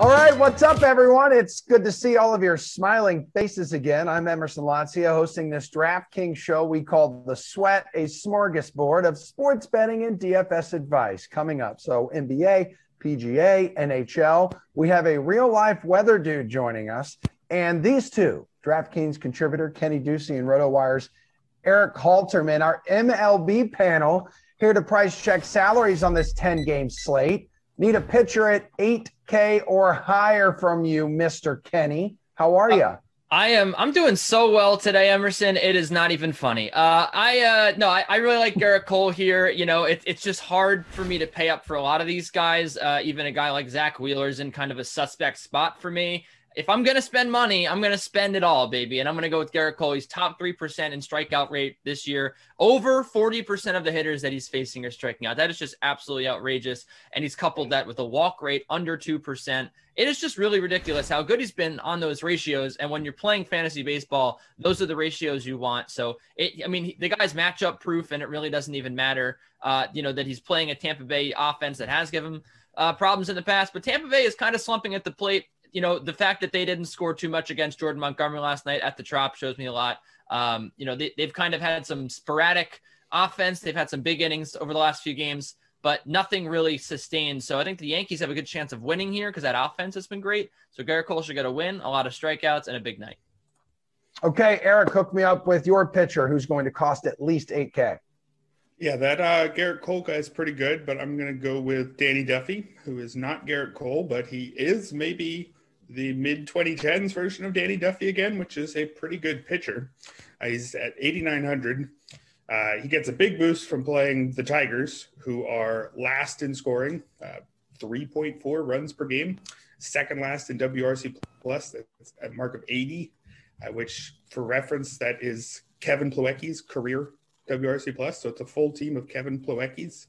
All right, what's up, everyone? It's good to see all of your smiling faces again. I'm Emerson Latzia, hosting this DraftKings show we call The Sweat, a smorgasbord of sports betting and DFS advice coming up. So NBA, PGA, NHL. We have a real-life weather dude joining us, and these two, DraftKings contributor Kenny Ducey and RotoWire's Erik Halterman, our MLB panel, here to price check salaries on this 10-game slate. Need a pitcher at $8K or higher from you, Mr. Kenny. How are you? I'm doing so well today, Emerson. It is not even funny. I really like Gerrit Cole here. You know, it's just hard for me to pay up for a lot of these guys. Even a guy like Zach Wheeler's in kind of a suspect spot for me. If I'm going to spend money, I'm going to spend it all, baby. And I'm going to go with Gerrit Cole. He's top 3% in strikeout rate this year. Over 40% of the hitters that he's facing are striking out. That is just absolutely outrageous. And he's coupled that with a walk rate under 2%. It is just really ridiculous how good he's been on those ratios. And when you're playing fantasy baseball, those are the ratios you want. So, the guy's matchup proof, and it really doesn't even matter, that he's playing a Tampa Bay offense that has given him problems in the past. But Tampa Bay is kind of slumping at the plate. You know, the fact that they didn't score too much against Jordan Montgomery last night at the Trop shows me a lot. They've kind of had some sporadic offense. They've had some big innings over the last few games, but nothing really sustained. So I think the Yankees have a good chance of winning here because that offense has been great. So Gerrit Cole should get a win, a lot of strikeouts, and a big night. Okay, Erik, hook me up with your pitcher who's going to cost at least $8K. Yeah, that Gerrit Cole guy is pretty good, but I'm going to go with Danny Duffy, who is not Gerrit Cole, but he is maybe the mid-2010s version of Danny Duffy again, which is a pretty good pitcher. He's at 8,900. He gets a big boost from playing the Tigers, who are last in scoring, 3.4 runs per game, second last in WRC+, that's a mark of 80, which, for reference, that is Kevin Plawecki's career WRC+, so it's a full team of Kevin Plawecki's.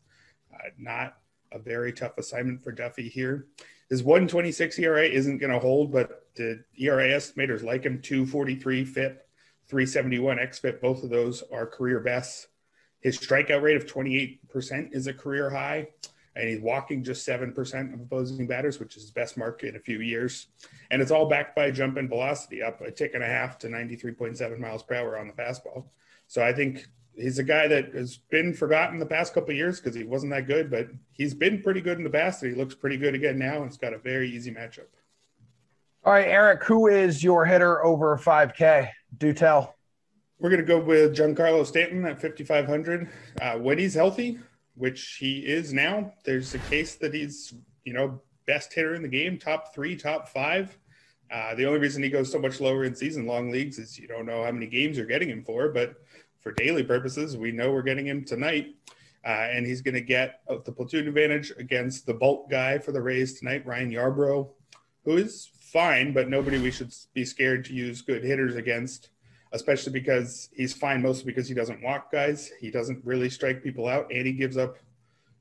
Not a very tough assignment for Duffy here. His 1.26 ERA isn't going to hold, but the ERA estimators like him. 2.43 FIP, 3.71 xFIP. Both of those are career bests. His strikeout rate of 28% is a career high, and he's walking just 7% of opposing batters, which is his best mark in a few years. And it's all backed by a jump in velocity, up a tick and a half to 93.7 miles per hour on the fastball. So I think he's a guy that has been forgotten the past couple of years because he wasn't that good, but he's been pretty good in the past, and he looks pretty good again now, and it's got a very easy matchup. All right, Erik, who is your hitter over 5K? Do tell. We're going to go with Giancarlo Stanton at 5,500. When he's healthy, which he is now, there's a case that he's, best hitter in the game, top 3, top 5. The only reason he goes so much lower in season-long leagues is you don't know how many games you're getting him for, but for daily purposes, we know we're getting him tonight, and he's going to get the platoon advantage against the bulk guy for the Rays tonight, Ryan Yarbrough, who is fine, but nobody we should be scared to use good hitters against, especially because he's fine mostly because he doesn't walk guys. He doesn't really strike people out, and he gives up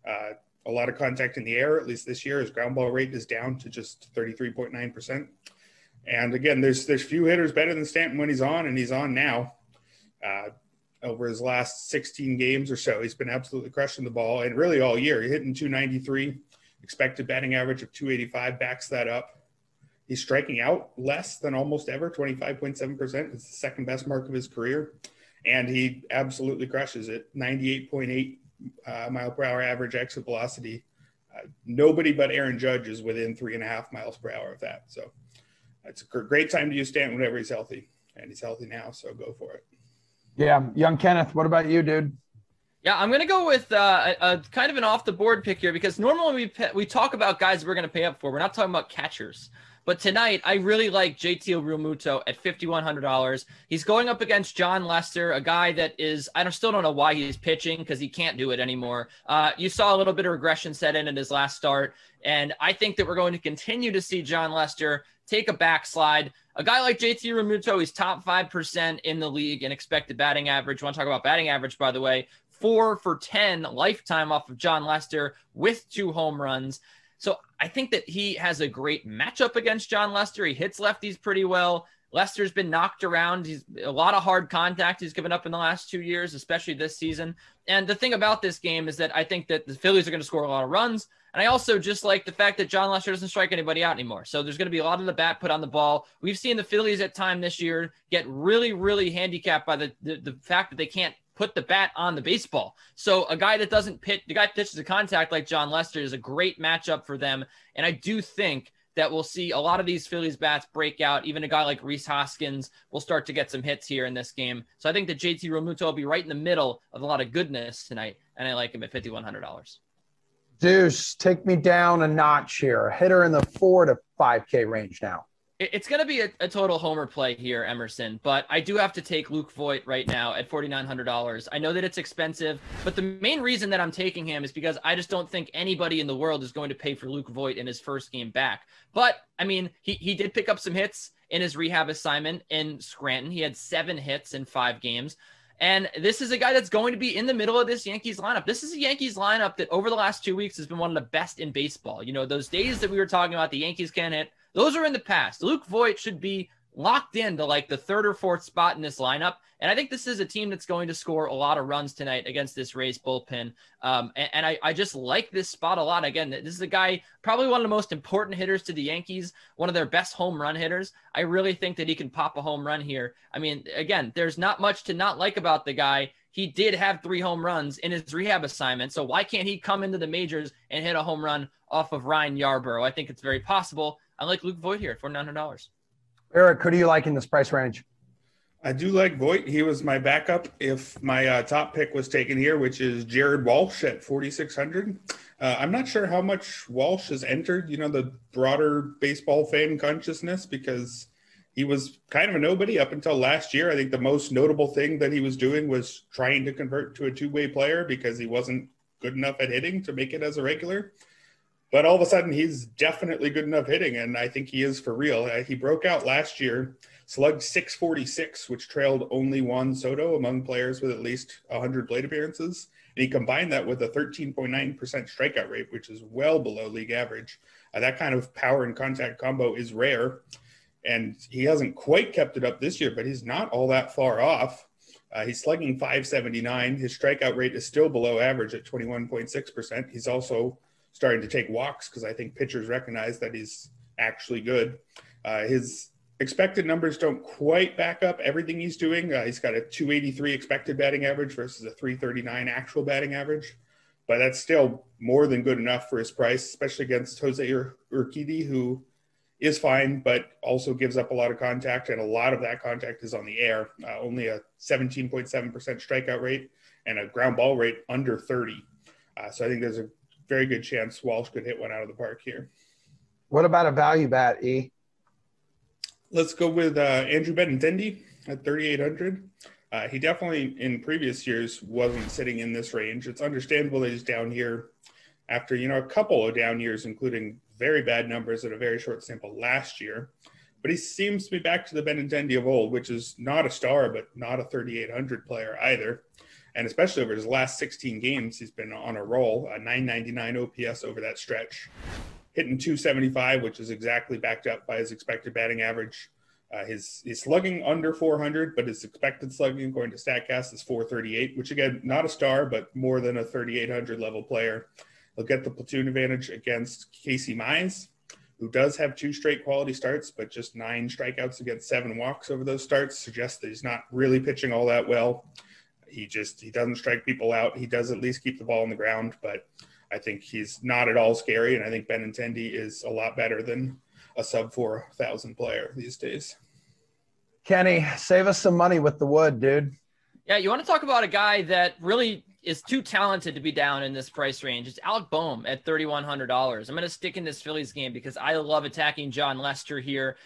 a lot of contact in the air. At least this year, his ground ball rate is down to just 33.9%. And again, there's few hitters better than Stanton when he's on, and he's on now. Over his last 16 games or so, he's been absolutely crushing the ball, and really all year. He's hitting 293, expected batting average of 285 backs that up. He's striking out less than almost ever, 25.7%. It's the second best mark of his career, and he absolutely crushes it. 98.8 mile per hour average exit velocity. Nobody but Aaron Judge is within 3.5 miles per hour of that. So it's a great time to use Stanton whenever he's healthy, and he's healthy now, so go for it. Yeah. Young Kenneth, what about you, dude? Yeah, I'm going to go with a kind of an off-the-board pick here because normally we talk about guys we're going to pay up for. We're not talking about catchers. But tonight, I really like JT Realmuto at $5,100. He's going up against John Lester, a guy that is, still don't know why he's pitching because he can't do it anymore. You saw a little bit of regression set in his last start, and I think that we're going to continue to see John Lester take a backslide. A guy like JT Realmuto, he's top 5% in the league in expected batting average. Want to talk about batting average, by the way, 4 for 10 lifetime off of John Lester with 2 home runs. So I think that he has a great matchup against John Lester. He hits lefties pretty well. Lester's been knocked around. He's a lot of hard contact he's given up in the last 2 years, especially this season. And the thing about this game is that I think that the Phillies are going to score a lot of runs. And I also just like the fact that John Lester doesn't strike anybody out anymore. So there's going to be a lot of the bat put on the ball. We've seen the Phillies at time this year get really, really handicapped by the fact that they can't put the bat on the baseball. So a guy that doesn't pitch, the guy that pitches a contact like John Lester is a great matchup for them. And I do think that we'll see a lot of these Phillies bats break out. Even a guy like Rhys Hoskins will start to get some hits here in this game. So I think that JT Realmuto will be right in the middle of a lot of goodness tonight. And I like him at $5,100. Deuce, take me down a notch here. A hitter in the 4 to 5K range now. It's going to be a total homer play here, Emerson, but I do have to take Luke Voit right now at $4,900. I know that it's expensive, but the main reason that I'm taking him is because I just don't think anybody in the world is going to pay for Luke Voit in his first game back. But, I mean, he did pick up some hits in his rehab assignment in Scranton. He had 7 hits in 5 games. And this is a guy that's going to be in the middle of this Yankees lineup. This is a Yankees lineup that over the last 2 weeks has been one of the best in baseball. You know, those days that we were talking about, the Yankees can't hit, those are in the past. Luke Voit should be locked into like the 3rd or 4th spot in this lineup. And I think this is a team that's going to score a lot of runs tonight against this Rays bullpen. And I just like this spot a lot. Again, this is a guy, probably one of the most important hitters to the Yankees, one of their best home run hitters. I really think that he can pop a home run here. I mean, again, there's not much to not like about the guy. He did have 3 home runs in his rehab assignment. So why can't he come into the majors and hit a home run off of Ryan Yarbrough? I think it's very possible. I like Luke Voit here at $4,900. Erik, who do you like in this price range? I do like Voit. He was my backup if my top pick was taken here, which is Jared Walsh at 4,600. I'm not sure how much Walsh has entered, the broader baseball fan consciousness, because he was kind of a nobody up until last year. I think the most notable thing that he was doing was trying to convert to a two-way player because he wasn't good enough at hitting to make it as a regular. But all of a sudden, he's definitely good enough hitting, and I think he is for real. He broke out last year, slugged .646, which trailed only Juan Soto among players with at least 100 plate appearances. And he combined that with a 13.9% strikeout rate, which is well below league average. That kind of power and contact combo is rare, and he hasn't quite kept it up this year, but he's not all that far off. He's slugging .579. His strikeout rate is still below average at 21.6%. He's also starting to take walks because I think pitchers recognize that he's actually good. His expected numbers don't quite back up everything he's doing. He's got a .283 expected batting average versus a .339 actual batting average, but that's still more than good enough for his price, especially against Jose Urquidy, who is fine, but also gives up a lot of contact, and a lot of that contact is on the air. Only a 17.7% strikeout rate and a ground ball rate under 30. So I think there's a very good chance Walsh could hit one out of the park here. What about a value bat, E? Let's go with Andrew Benintendi at 3,800. He definitely in previous years wasn't sitting in this range. It's understandable that he's down here after, a couple of down years, including very bad numbers at a very short sample last year. But he seems to be back to the Benintendi of old, which is not a star, but not a 3,800 player either. And especially over his last 16 games, he's been on a roll, a 999 OPS over that stretch, hitting .275, which is exactly backed up by his expected batting average. His slugging under 400, but his expected slugging, according to StatCast, is .438, which again, not a star, but more than a 3,800 level player. He'll get the platoon advantage against Casey Mize, who does have 2 straight quality starts, but just 9 strikeouts against 7 walks over those starts suggests that he's not really pitching all that well. He doesn't strike people out. He does at least keep the ball on the ground, but I think he's not at all scary. And I think Benintendi is a lot better than a sub 4,000 player these days. Kenny, save us some money with the wood, dude. Yeah. You want to talk about a guy that really is too talented to be down in this price range. It's Alec Bohm at $3,100. I'm going to stick in this Phillies game because I love attacking John Lester here.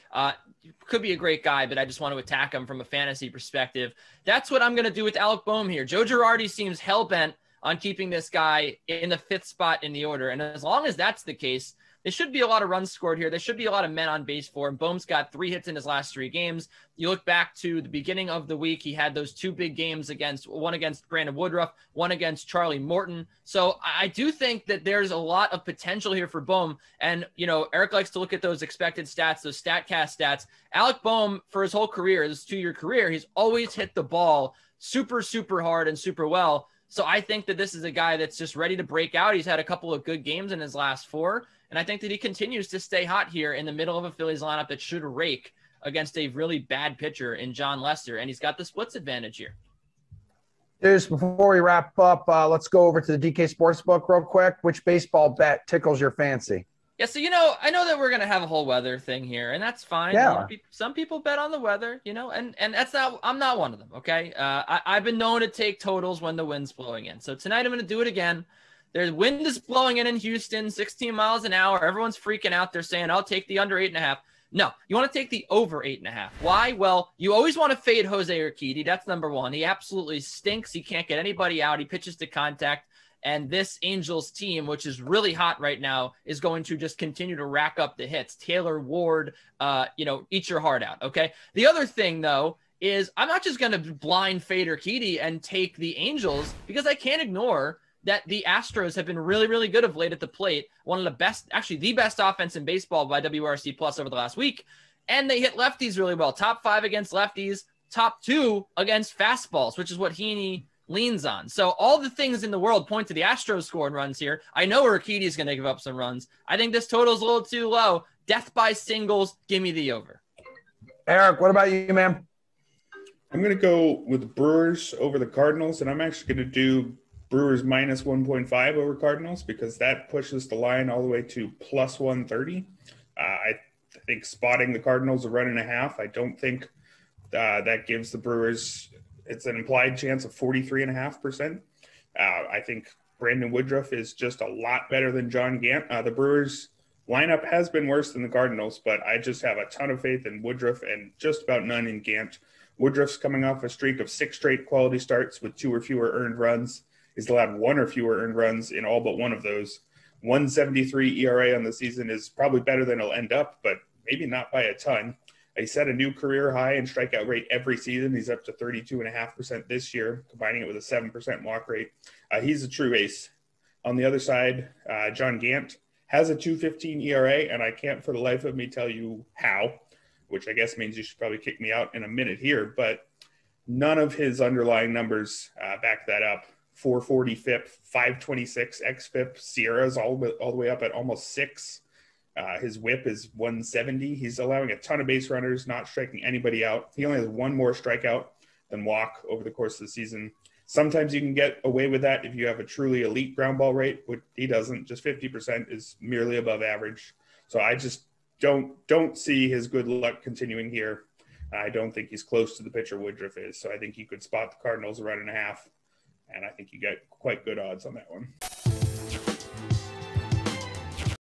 Could be a great guy, but I just want to attack him from a fantasy perspective. That's what I'm going to do with Alec Bohm here. Joe Girardi seems hell-bent on keeping this guy in the 5th spot in the order. And as long as that's the case, there should be a lot of runs scored here. There should be a lot of men on base for him. Bohm's got 3 hits in his last 3 games. You look back to the beginning of the week, he had those 2 big games one against Brandon Woodruff, one against Charlie Morton. So I do think that there's a lot of potential here for Bohm. And, Erik likes to look at those expected stats, those StatCast stats. Alec Bohm, for his whole career, this 2-year career, he's always hit the ball super, super hard and super well. So I think that this is a guy that's just ready to break out. He's had a couple of good games in his last 4. And I think that he continues to stay hot here in the middle of a Phillies lineup that should rake against a really bad pitcher in John Lester. And he's got the splits advantage here. Just before we wrap up, let's go over to the DK Sportsbook real quick. Which baseball bet tickles your fancy? Yeah, so, I know that we're going to have a whole weather thing here, and that's fine. Yeah. Some people bet on the weather, and I'm not one of them, okay? I've been known to take totals when the wind's blowing in. So tonight I'm going to do it again. The wind is blowing in Houston, 16 miles an hour. Everyone's freaking out. They're saying, I'll take the under 8.5. No, you want to take the over 8.5. Why? Well, you always want to fade Jose Urquidy. That's number one. He absolutely stinks. He can't get anybody out. He pitches to contact. And this Angels team, which is really hot right now, is going to just continue to rack up the hits. Taylor Ward, eat your heart out, okay? The other thing, though, is I'm not just going to blind fade Urquidy and take the Angels, because I can't ignore that the Astros have been really, really good of late at the plate. One of the best, actually the best offense in baseball by WRC Plus over the last week. And they hit lefties really well. Top 5 against lefties, top 2 against fastballs, which is what Heaney leans on. So all the things in the world point to the Astros scoring runs here. I know Urquidy is going to give up some runs. I think this total is a little too low. Death by singles. Give me the over. Eric, what about you, man? I'm going to go with the Brewers over the Cardinals, and I'm actually going to do Brewers minus 1.5 over Cardinals because that pushes the line all the way to plus 130. I think spotting the Cardinals a 1.5. I don't think that gives the Brewers – it's an implied chance of 43.5%. I think Brandon Woodruff is just a lot better than John Gant. The Brewers lineup has been worse than the Cardinals, but I just have a ton of faith in Woodruff and just about none in Gant. Woodruff's coming off a streak of 6 straight quality starts with 2 or fewer earned runs. He's allowed 1 or fewer earned runs in all but one of those. 1.73 ERA on the season is probably better than it'll end up, but maybe not by a ton. He set a new career high in strikeout rate every season. He's up to 32.5% this year, combining it with a 7% walk rate. He's a true ace. On the other side, John Gant has a 2.15 ERA, and I can't for the life of me tell you how, which I guess means you should probably kick me out in a minute here, but none of his underlying numbers back that up. 440 FIP, 526 XFIP, Sierra's all the way up at almost 6. His whip is 170. He's allowing a ton of base runners, not striking anybody out. He only has 1 more strikeout than walk over the course of the season. Sometimes you can get away with that if you have a truly elite ground ball rate, but he doesn't. Just 50% is merely above average. So I just don't see his good luck continuing here. I don't think he's close to the pitcher Woodruff is. So I think you could spot the Cardinals a 1.5, and I think you get quite good odds on that one.